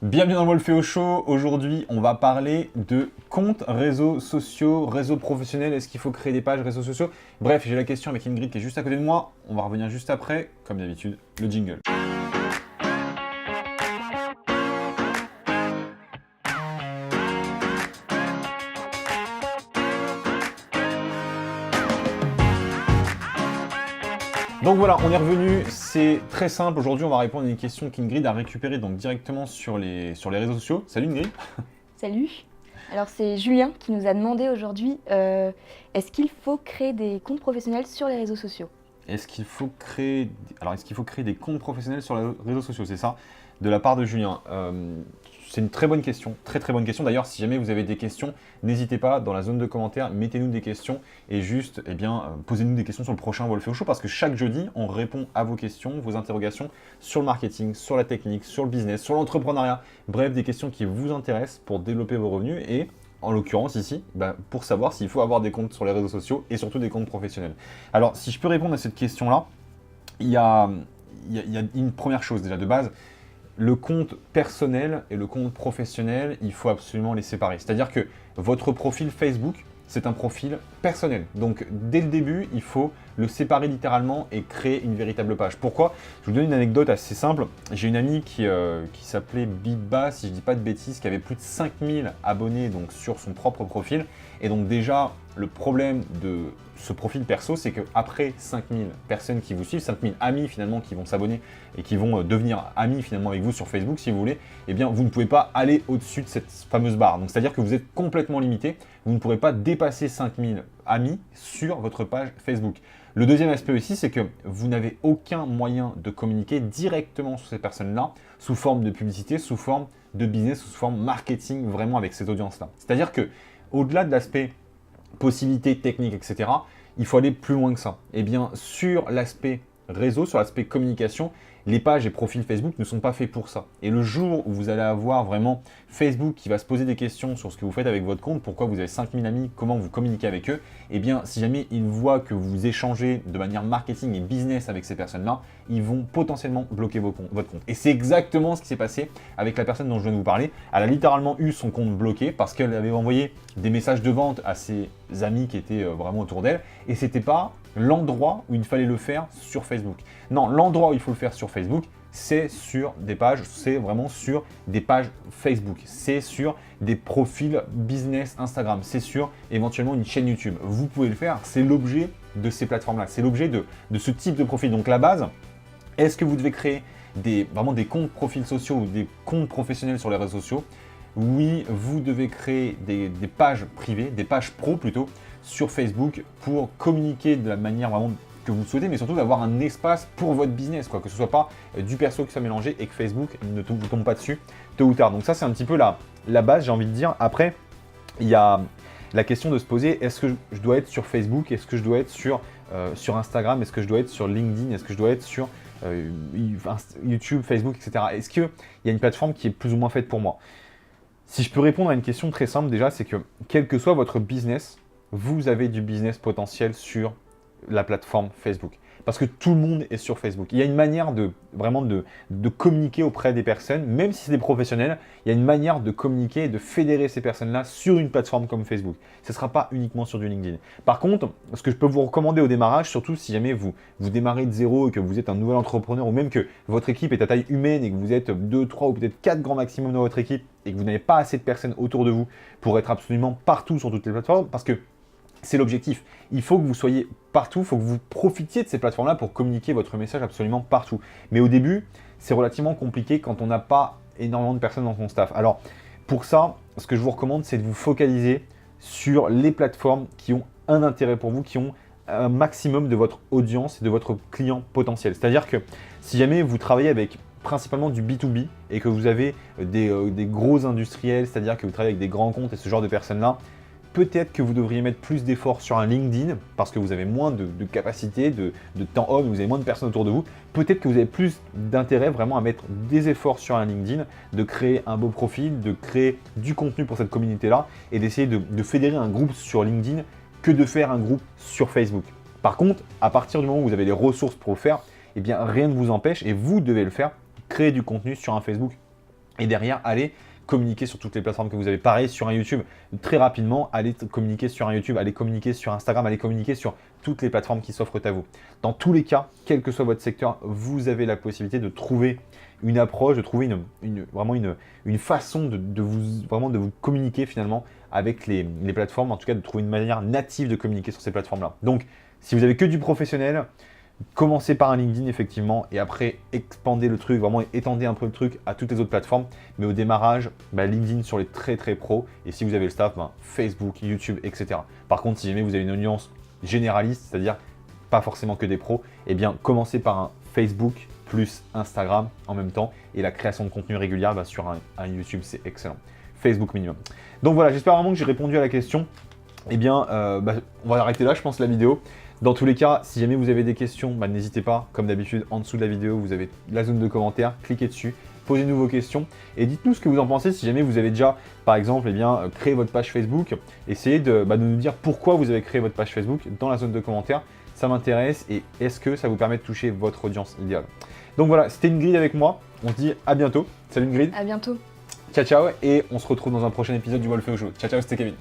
Bienvenue dans Wolfeo Show. Aujourd'hui, on va parler de comptes réseaux sociaux, réseaux professionnels. Est-ce qu'il faut créer des pages réseaux sociaux? Bref, j'ai la question avec Ingrid qui est juste à côté de moi. On va revenir juste après, comme d'habitude, le jingle. Donc voilà, on est revenu, c'est très simple. Aujourd'hui, on va répondre à une question qu'Ingrid a récupérée donc directement sur les réseaux sociaux. Salut Ingrid. Salut. Alors c'est Julien qui nous a demandé aujourd'hui, est-ce qu'il faut créer des comptes professionnels sur les réseaux sociaux? Est-ce qu'il faut créer des comptes professionnels sur les réseaux sociaux? C'est ça, de la part de Julien. C'est une très bonne question, très très bonne question. D'ailleurs, si jamais vous avez des questions, n'hésitez pas dans la zone de commentaires, mettez-nous des questions et juste, posez-nous des questions sur le prochain Wolfeo Show parce que chaque jeudi, on répond à vos questions, vos interrogations sur le marketing, sur la technique, sur le business, sur l'entrepreneuriat. Bref, des questions qui vous intéressent pour développer vos revenus et en l'occurrence ici, pour savoir s'il faut avoir des comptes sur les réseaux sociaux et surtout des comptes professionnels. Alors, si je peux répondre à cette question-là, il y a une première chose déjà de base. Le compte personnel et le compte professionnel, il faut absolument les séparer. C'est-à-dire que votre profil Facebook, c'est un profil personnel. Donc, dès le début, il faut le séparer littéralement et créer une véritable page. Pourquoi? Je vous donne une anecdote assez simple. J'ai une amie qui s'appelait Biba, si je ne dis pas de bêtises, qui avait plus de 5000 abonnés donc, sur son propre profil. Et donc déjà, le problème de ce profil perso, c'est qu'après 5000 personnes qui vous suivent, 5000 amis finalement qui vont s'abonner et qui vont devenir amis finalement avec vous sur Facebook si vous voulez, eh bien vous ne pouvez pas aller au-dessus de cette fameuse barre. Donc c'est-à-dire que vous êtes complètement limité, vous ne pourrez pas dépasser 5000 amis sur votre page Facebook. Le deuxième aspect aussi, c'est que vous n'avez aucun moyen de communiquer directement sur ces personnes-là sous forme de publicité, sous forme de business, sous forme marketing vraiment avec cette audience-là. C'est-à-dire que au-delà de l'aspect possibilités techniques, etc., il faut aller plus loin que ça. Eh bien, sur l'aspect réseau, sur l'aspect communication, les pages et profils Facebook ne sont pas faits pour ça. Et le jour où vous allez avoir vraiment Facebook qui va se poser des questions sur ce que vous faites avec votre compte, pourquoi vous avez 5000 amis, comment vous communiquez avec eux, eh bien, si jamais ils voient que vous échangez de manière marketing et business avec ces personnes-là, ils vont potentiellement bloquer votre compte. Et c'est exactement ce qui s'est passé avec la personne dont je viens de vous parler. Elle a littéralement eu son compte bloqué parce qu'elle avait envoyé des messages de vente à ses amis qui étaient vraiment autour d'elle et c'était pas l'endroit où il fallait le faire sur Facebook. Non, l'endroit où il faut le faire sur Facebook, c'est sur des pages, c'est vraiment sur des pages Facebook, c'est sur des profils business Instagram, c'est sur éventuellement une chaîne YouTube. Vous pouvez le faire, c'est l'objet de ces plateformes-là, c'est l'objet de ce type de profil. Donc la base, est-ce que vous devez créer vraiment des comptes profils sociaux ou des comptes professionnels sur les réseaux sociaux? Oui, vous devez créer des pages privées, des pages pro plutôt, sur Facebook pour communiquer de la manière vraiment que vous souhaitez, mais surtout d'avoir un espace pour votre business, quoi, que ce soit pas du perso qui soit mélangé et que Facebook ne vous tombe pas dessus tôt ou tard. Donc ça, c'est un petit peu la base, j'ai envie de dire. Après, il y a la question de se poser, est-ce que je dois être sur Facebook? Est-ce que je dois être sur Instagram? Est-ce que je dois être sur LinkedIn? Est-ce que je dois être sur YouTube, Facebook, etc. Est-ce qu'il y a une plateforme qui est plus ou moins faite pour moi? Si je peux répondre à une question très simple déjà, c'est que quel que soit votre business, vous avez du business potentiel sur la plateforme Facebook. Parce que tout le monde est sur Facebook. Il y a une manière de communiquer auprès des personnes, même si c'est des professionnels, il y a une manière de communiquer et de fédérer ces personnes-là sur une plateforme comme Facebook. Ce ne sera pas uniquement sur du LinkedIn. Par contre, ce que je peux vous recommander au démarrage, surtout si jamais vous démarrez de zéro et que vous êtes un nouvel entrepreneur ou même que votre équipe est à taille humaine et que vous êtes 2, 3 ou peut-être 4 grands maximum dans votre équipe et que vous n'avez pas assez de personnes autour de vous pour être absolument partout sur toutes les plateformes, parce que c'est l'objectif. Il faut que vous soyez partout, il faut que vous profitiez de ces plateformes-là pour communiquer votre message absolument partout. Mais au début, c'est relativement compliqué quand on n'a pas énormément de personnes dans son staff. Alors, pour ça, ce que je vous recommande, c'est de vous focaliser sur les plateformes qui ont un intérêt pour vous, qui ont un maximum de votre audience et de votre client potentiel. C'est-à-dire que si jamais vous travaillez avec principalement du B2B et que vous avez des gros industriels, c'est-à-dire que vous travaillez avec des grands comptes et ce genre de personnes-là, peut-être que vous devriez mettre plus d'efforts sur un LinkedIn parce que vous avez moins de capacité, de temps homme, vous avez moins de personnes autour de vous. Peut-être que vous avez plus d'intérêt vraiment à mettre des efforts sur un LinkedIn, de créer un beau profil, de créer du contenu pour cette communauté-là et d'essayer de fédérer un groupe sur LinkedIn que de faire un groupe sur Facebook. Par contre, à partir du moment où vous avez les ressources pour le faire, eh bien rien ne vous empêche et vous devez le faire, créer du contenu sur un Facebook Et derrière, allez communiquer sur toutes les plateformes que vous avez. Pareil sur un YouTube, très rapidement, allez communiquer sur un YouTube, allez communiquer sur Instagram, allez communiquer sur toutes les plateformes qui s'offrent à vous. Dans tous les cas, quel que soit votre secteur, vous avez la possibilité de trouver une approche, de trouver vraiment une façon de vous communiquer finalement avec les plateformes, en tout cas de trouver une manière native de communiquer sur ces plateformes-là. Donc, si vous avez que du professionnel, commencez par un LinkedIn effectivement et après expandez le truc, vraiment étendez un peu le truc à toutes les autres plateformes. Mais au démarrage, LinkedIn sur les très pros et si vous avez le staff, Facebook, YouTube, etc. Par contre, si jamais vous avez une audience généraliste, c'est-à-dire pas forcément que des pros, eh bien commencez par un Facebook plus Instagram en même temps et la création de contenu régulière sur un YouTube, c'est excellent. Facebook minimum. Donc voilà, j'espère vraiment que j'ai répondu à la question. Eh bien, on va arrêter là, je pense, la vidéo. Dans tous les cas, si jamais vous avez des questions, n'hésitez pas, comme d'habitude, en dessous de la vidéo, vous avez la zone de commentaires, cliquez dessus, posez-nous vos questions et dites-nous ce que vous en pensez. Si jamais vous avez déjà, par exemple, créé votre page Facebook, essayez de nous dire pourquoi vous avez créé votre page Facebook dans la zone de commentaires. Ça m'intéresse et est-ce que ça vous permet de toucher votre audience idéale. Donc voilà, c'était Ingrid avec moi. On se dit à bientôt. Salut Ingrid. À bientôt. Ciao, ciao et on se retrouve dans un prochain épisode du Wolfeo Show. Ciao, ciao, c'était Kevin.